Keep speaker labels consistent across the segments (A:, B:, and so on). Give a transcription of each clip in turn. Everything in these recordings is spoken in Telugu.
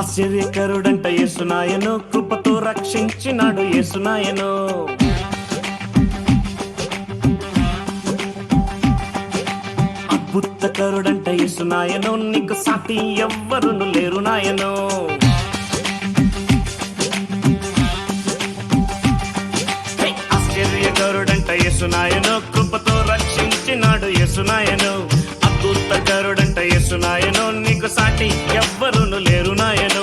A: ఆశ్చర్యకరుడంట యేసునాయను, కృపతో రక్షించినాడు యేసునాయను. అద్భుతకరుడంట యేసునాయను, నీకు సాటి ఎవ్వరును లేరు నాయను. ఆశ్చర్యకరుడంట యేసునాయను, కృపతో రక్షించినాడు యేసునాయను. అద్భుతకరుడంట యేసునాయను, నీకు సాటి ఎవ్వరును లేరు నాయను.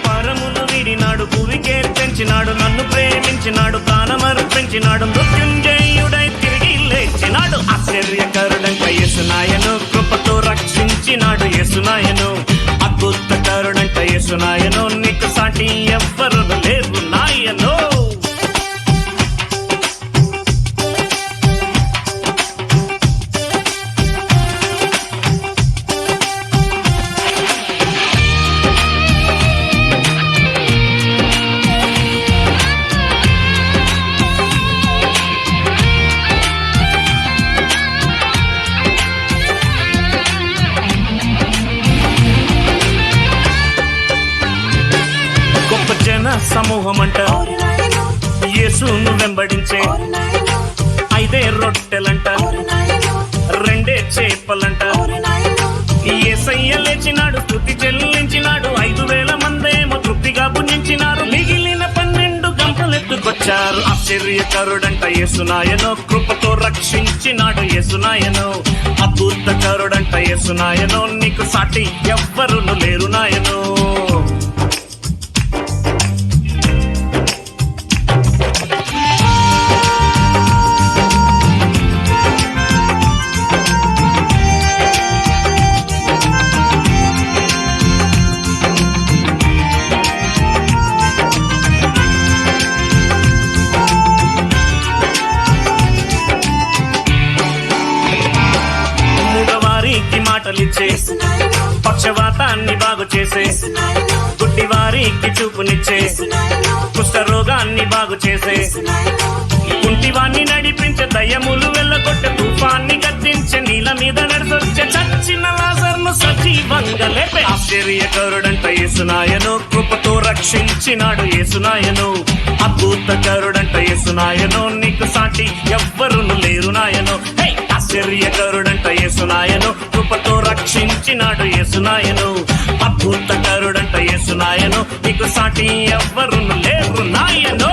A: పరమును వీడినాడు, భూమికే పెంచినాడు, నన్ను ప్రేమించినాడు, ప్రాణమర్పించినాడు, మృత్యుంజయుడై తిరిగి లేచినాడు. ఆశ్చర్యకరుడంట యేసునాయను, కృపతో రక్షించినాడు యేసునాయను. అద్భుతకరుడంట యేసునాయను, నీకు సాటి ఎవ్వరును లేరు నాయను. సమూహం అంట యేసును వెంబడించే, 5 రొట్టెలంట 2 చేపలంట. యేసయ్య లేచినాడు, స్తుతి చెల్లించినాడు, 5,000 మందేమో తృప్తిగా భుజించినారు, మిగిలిన 12 గంపలెత్తుకొచ్చారు. ఆశ్చర్యకరుడంట యేసునాయను, కృపతో రక్షించినాడు యేసునాయను. అద్భుతకరుడంట యేసునాయను, నీకు సాటి ఎవ్వరును లేరు నాయను. మాటలిచ్చే, పక్షవాతాన్ని బాగు చేసే, గుడ్డి వారికి చూపునిచ్చే, కుష్ఠరోగాన్ని బాగు చేసే, కుంటివాన్ని నడిపించే, దయ్యములు వెళ్ళగొట్టే, తుఫాన్ని గద్దించే, నీళ్ళ మీద నడిచొచ్చే, చచ్చిన లాజరును సజీవంగా లేపే. ఆశ్చర్యకరుడంట యేసునాయను, కృపతో రక్షించినాడు యేసునాయను. అద్భుతకరుడంట యేసునాయను, నీకు సాటి ఎవ్వరును లేరు నాయను. ఆశ్చర్యకరుడంట యేసునాయను, కృపతో రక్షించినాడు యేసునాయను. అద్భుతకరుడంట యేసునాయను, నీకు సాటి ఎవ్వరును లేరు నాయను.